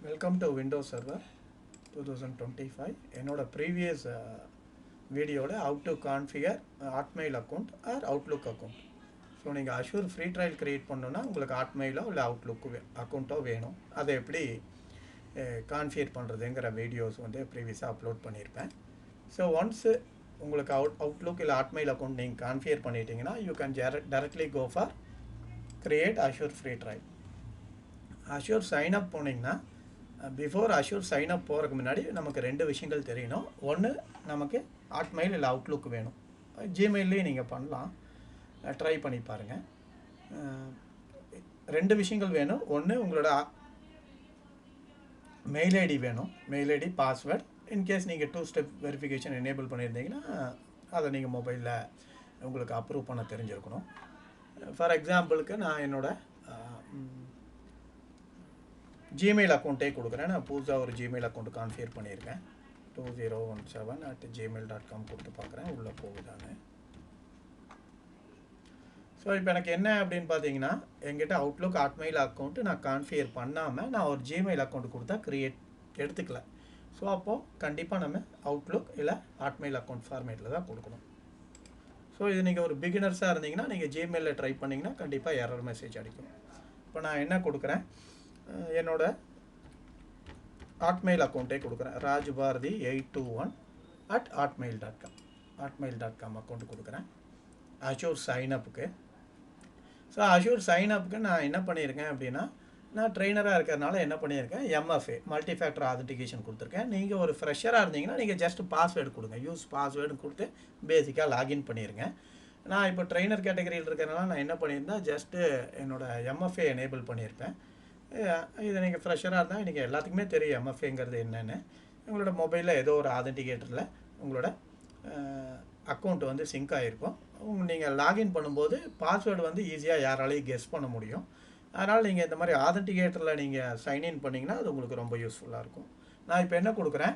Welcome to Windows Server 2025. என்னோட previous வீடியோவில் how to configure Hotmail account or Outlook account. So நீங்கள் Azure free trial create பண்ணணுன்னா உங்களுக்கு Hotmail இல்லை Outlook அக்கௌண்ட்டோ வேணும். அதை எப்படி கான்ஃபிகர் பண்ணுறதுங்கிற வீடியோஸ் வந்து ப்ரீவியஸாக அப்லோட் பண்ணியிருப்பேன். ஸோ ஒன்ஸ் உங்களுக்கு Outlook இல்லை Hotmail அக்கௌண்ட் நீங்கள் கான்ஃபிகர் பண்ணிட்டீங்கன்னா you can directly go for create Azure free trial. Azure sign up போனீங்கன்னா பிஃபோர் Azure sign up போகிறதுக்கு முன்னாடி நமக்கு ரெண்டு விஷயங்கள் தெரியணும். ஒன்று நமக்கு Hotmail இல்லை Outlook வேணும். ஜிமெயிலே நீங்கள் பண்ணலாம், ட்ரை பண்ணி பாருங்கள். ரெண்டு விஷயங்கள் வேணும். ஒன்று உங்களோட மெயில் ஐடி வேணும், மெயில் ஐடி பாஸ்வேர்ட். இன்கேஸ் நீங்கள் 2 ஸ்டெப் வெரிஃபிகேஷன் எனேபிள் பண்ணியிருந்தீங்கன்னா அதை நீங்கள் மொபைலில் உங்களுக்கு அப்ரூவ் பண்ண தெரிஞ்சிருக்கணும். ஃபார் எக்ஸாம்பிளுக்கு நான் என்னோட ஜிமெயில் அக்கௌண்ட்டே கொடுக்குறேன். நான் புதுசாக ஒரு ஜிமெயில் அக்கௌண்ட் கான்ஃபிகர் பண்ணியிருக்கேன். 2017@gmail.com கொடுத்து பார்க்குறேன் உள்ளே போகுதான்னு. ஸோ இப்போ எனக்கு என்ன அப்படின்னு பார்த்தீங்கன்னா, எங்கிட்ட Outlook Hotmail அக்கௌண்ட்டு நான் கான்ஃபிகர் பண்ணாமல் நான் ஒரு ஜிமெயில் அக்கௌண்ட் கொடுத்தா எடுத்துக்கல. ஸோ அப்போது கண்டிப்பாக நம்ம Outlook இல்லை Hotmail அக்கௌண்ட் ஃபார்மேட்டில் தான் கொடுக்கணும். ஸோ இது நீங்கள் ஒரு பிகினர்ஸாக இருந்தீங்கன்னா நீங்கள் ஜிமெயிலில் ட்ரை பண்ணிங்கன்னா கண்டிப்பாக எரர் மெசேஜ் அடிக்கும். இப்போ நான் என்ன கொடுக்குறேன், என்னோட Hotmail அக்கௌண்ட்டே கொடுக்குறேன். rajbharati821@hotmail.com hotmail.com அக்கௌண்ட் கொடுக்குறேன். Azure சைனப்புக்கு. ஸோ Azure சைனப்புக்கு நான் என்ன பண்ணியிருக்கேன் அப்படின்னா, நான் ட்ரெயினராக இருக்கிறதுனால என்ன பண்ணியிருக்கேன், MFA மல்டி ஃபேக்டர் ஆதென்டிகேஷன் கொடுத்துருக்கேன். நீங்கள் ஒரு ஃப்ரெஷராக இருந்தீங்கன்னா நீங்கள் ஜஸ்ட் பாஸ்வேர்டு கொடுங்க, யூஸ் பாஸ்வேர்டு கொடுத்து பேசிக்காக லாகின் பண்ணிடுங்க. நான் இப்போ ட்ரெயினர் கேட்டகரியில் இருக்கிறதுனால நான் என்ன பண்ணியிருந்தேன், ஜஸ்ட்டு என்னோடய MFA எனேபிள் பண்ணியிருப்பேன். இது நீங்கள் ஃப்ரெஷராக இருந்தால் நீங்கள் எல்லாத்துக்குமே தெரியும் MFAங்கிறது என்னென்னு. உங்களோட மொபைலில் ஏதோ ஒரு ஆதென்டிகேட்டரில் உங்களோட அக்கௌண்ட் வந்து சிங்க் ஆகிருக்கும். நீங்கள் லாகின் பண்ணும்போது பாஸ்வேர்டு வந்து ஈஸியாக யாராலையும் கெஸ் பண்ண முடியும். அதனால் நீங்கள் இந்த மாதிரி ஆதென்டிகேட்டரில் நீங்கள் சைன்இன் பண்ணிங்கன்னா அது உங்களுக்கு ரொம்ப யூஸ்ஃபுல்லாக இருக்கும். நான் இப்போ என்ன கொடுக்குறேன்,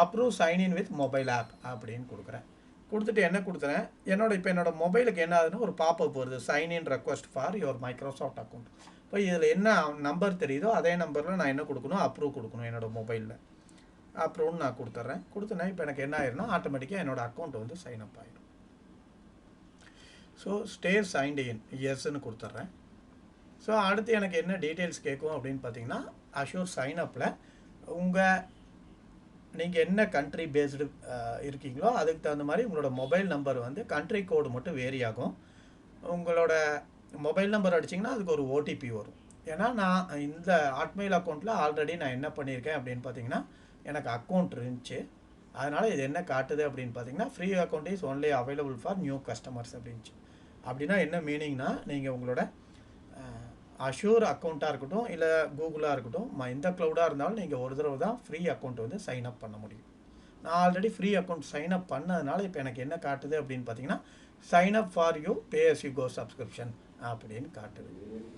approve sign in with mobile app அப்படின்னு கொடுக்குறேன். கொடுத்துட்டு என்ன கொடுத்துறேன், என்னோட மொபைலுக்கு என்ன ஆகுதுன்னா ஒரு பாப்பப் வருது, sign in request for your Microsoft account. இப்போ இதில் என்ன நம்பர் தெரியுதோ அதே நம்பரில் நான் என்ன கொடுக்கணும், அப்ரூவ் கொடுக்கணும். என்னோடய மொபைலில் அப்ரூவ்னு நான் கொடுத்துட்றேன். கொடுத்தேன்னா இப்போ எனக்கு என்ன ஆயிரும்னா ஆட்டோமேட்டிக்காக என்னோடய அக்கௌண்ட் வந்து சைன் அப் ஆகிடும். ஸோ ஸ்டே சைன்டு இன் எஸ்ன்னு கொடுத்துட்றேன். ஸோ அடுத்து எனக்கு என்ன டீட்டெயில்ஸ் கேட்கும் அப்படின்னு பார்த்தீங்கன்னா, Azure சைனப்பில் நீங்கள் என்ன கண்ட்ரி பேஸ்டு இருக்கீங்களோ அதுக்கு தகுந்த மாதிரி உங்களோட மொபைல் நம்பர் வந்து கண்ட்ரி கோடு மட்டும் வேரி ஆகும். உங்களோட மொபைல் நம்பர் அடிச்சிங்கன்னா அதுக்கு ஒரு OTP வரும். ஏன்னா நான் இந்த Hotmail அக்கௌண்ட்டில் ஆல்ரெடி நான் என்ன பண்ணியிருக்கேன் அப்படின்னு பார்த்தீங்கன்னா, எனக்கு அக்கௌண்ட் இருந்துச்சு. அதனால் இது என்ன காட்டுது அப்படின்னு பார்த்தீங்கன்னா, free account is only available for new customers அப்படின்ச்சு. அப்படின்னா என்ன மீனிங்னா, நீங்கள் உங்களோட Azure அக்கௌண்ட்டாக இருக்கட்டும் இல்லை கூகுளாக இருக்கட்டும், எந்த க்ளவுடாக இருந்தாலும் நீங்கள் ஒரு தடவை தான் ஃப்ரீ அக்கௌண்ட் வந்து சைன் அப் பண்ண முடியும். நான் already free account sign up பண்ணதுனால இப்போ எனக்கு என்ன காட்டுது அப்படின்னு பார்த்தீங்கன்னா, sign up for you pay as you go subscription அப்படின்னு காட்டுது.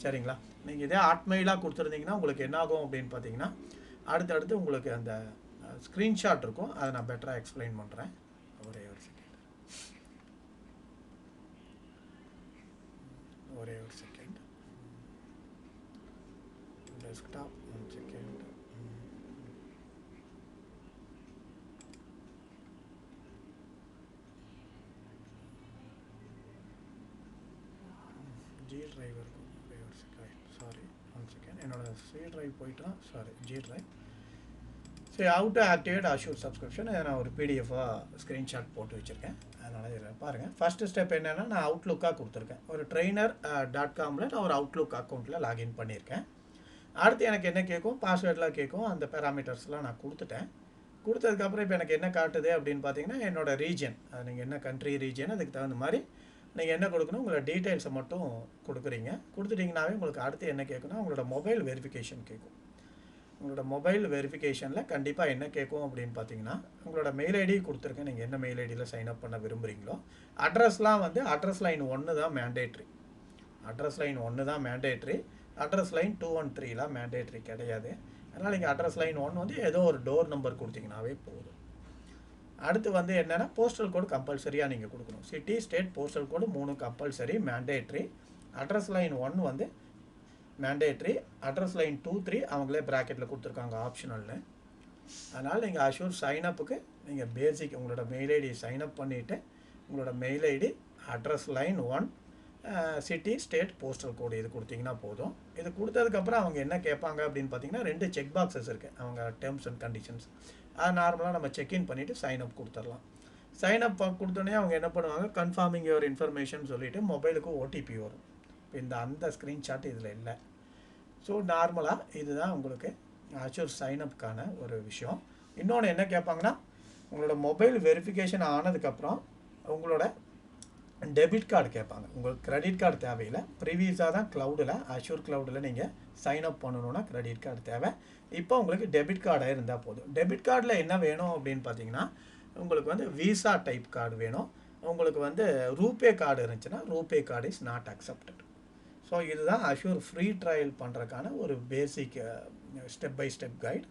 சரிங்களா? நீங்கள் இதே Hotmail கொடுத்துருந்தீங்கன்னா உங்களுக்கு என்ன ஆகும் அப்படின்னு பார்த்தீங்கன்னா, அடுத்தடுத்து உங்களுக்கு அந்த ஸ்க்ரீன்ஷாட் இருக்கும். அதை நான் பெட்டராக எக்ஸ்பிளைன் பண்ணுறேன். ஒரே ஒரு second. Desktop 1 second. G drive இருக்கும். Sorry 1 second. என்னோட சி டிரைவ் போயிட்டா, சாரி ஜி டிரைவ். சரி, how to activate Azure subscription இதை நான் ஒரு பிடிஎஃபாக ஸ்க்ரீன்ஷாட் போட்டு வச்சுருக்கேன். அதனால் இதில் பாருங்கள். ஃபஸ்ட்டு ஸ்டெப் என்னென்னா, நான் Outlook-ஆக கொடுத்துருக்கேன். ஒரு trainer.comல நான் ஒரு Outlook அக்கௌண்ட்டில் லாகின் பண்ணியிருக்கேன். அடுத்து எனக்கு என்ன கேட்கும், பாஸ்வேர்டெலாம் கேட்கும். அந்த பேராமீட்டர்ஸ்லாம் நான் கொடுத்துட்டேன். கொடுத்ததுக்கப்புறம் இப்போ எனக்கு என்ன காட்டுது அப்படின்னு பார்த்தீங்கன்னா, என்னோடய ரீஜன், அது நீங்கள் என்ன கண்ட்ரி ரீஜன் அதுக்கு தகுந்த மாதிரி நீங்கள் என்ன கொடுக்கணும், உங்களோட டீட்டெயில்ஸை மட்டும் கொடுக்குறீங்க. கொடுத்துட்டிங்கனாவே உங்களுக்கு அடுத்து என்ன கேட்குன்னா, உங்களோட மொபைல் வெரிஃபிகேஷன் கேட்கும். உங்களோட மொபைல் வெரிஃபிகேஷனில் கண்டிப்பாக என்ன கேட்கும் அப்படின்னு பார்த்தீங்கன்னா, உங்களோட மெயில் ஐடி கொடுத்துருக்கேன். நீங்கள் என்ன மெயில் ஐடியில் சைன் அப் பண்ண விரும்புகிறீங்களோ அட்ரஸ்லாம் வந்து அட்ரஸ் லைன் 1 தான் மேண்டேட்ரி. அட்ரஸ் லைன் 1 தான் மேண்டேட்ரி. அட்ரஸ் லைன் 2 and 3லாம் மேண்டேட்ரி கிடையாது. அதனால் நீங்கள் அட்ரஸ் லைன் 1 வந்து ஏதோ ஒரு டோர் நம்பர் கொடுத்தீங்கன்னாவே போதும். அடுத்து வந்து என்னென்னா, போஸ்டல் கோடு கம்பல்சரியாக நீங்கள் கொடுக்கணும். சிட்டி, ஸ்டேட், போஸ்டல் கோடு 3 கம்பல்சரி மேண்டேட்ரி. அட்ரஸ் லைன் 1 வந்து மேண்டேட்ரி, அட்ரஸ் லைன் 2 3 அவங்களே ப்ராக்கெட்டில் கொடுத்துருக்காங்க ஆப்ஷனல்னு. அதனால் நீங்கள் அஷ்யூர் சைனப்புக்கு நீங்கள் பேசிக் உங்களோட மெயில் ஐடி சைன்அப் பண்ணிவிட்டு உங்களோட mail ID, address line 1, city, state, postal code இது கொடுத்தீங்கன்னா போதும். இது கொடுத்ததுக்கப்புறம் அவங்க என்ன கேட்பாங்க அப்படின்னு பார்த்தீங்கன்னா 2 செக் பாக்ஸஸ் இருக்குது அவங்க டேர்ம்ஸ் அண்ட் கண்டிஷன்ஸ். அது நார்மலாக நம்ம செக்இன் பண்ணிவிட்டு சைன்அப் கொடுத்துடலாம். சைன்அப் கொடுத்தோடனே அவங்க என்ன பண்ணுவாங்க, கன்ஃபார்மிங் யுவர் இன்ஃபர்மேஷன் சொல்லிவிட்டு மொபைலுக்கு ஓடிபி வரும். இப்போ அந்த ஸ்க்ரீன்ஷாட் இதில் இல்லை. ஸோ நார்மலாக இதுதான் உங்களுக்கு அஷ்யூர் சைனப்புக்கான ஒரு விஷயம். இன்னொன்று என்ன கேட்பாங்கன்னா, உங்களோட மொபைல் வெரிஃபிகேஷன் ஆனதுக்கப்புறம் உங்களோட டெபிட் கார்டு கேட்பாங்க. உங்களுக்கு கிரெடிட் கார்டு தேவையில்லை. ப்ரீவியஸாக தான் க்ளவுடில், அஷ்யூர் க்ளவுடில் நீங்கள் சைன்அப் பண்ணணுன்னா கிரெடிட் கார்டு தேவை. இப்போ உங்களுக்கு டெபிட் கார்டாக இருந்தால் போதும். டெபிட் கார்டில் என்ன வேணும் அப்படின்னு பார்த்தீங்கன்னா, உங்களுக்கு வந்து விசா டைப் கார்டு வேணும். உங்களுக்கு வந்து ரூபே கார்டு இருந்துச்சுன்னா RuPay card is not accepted. So இதுதான் அஷ்யூர் ஃப்ரீ ட்ரையல் பண்ணுறதுக்கான ஒரு basic step by step guide.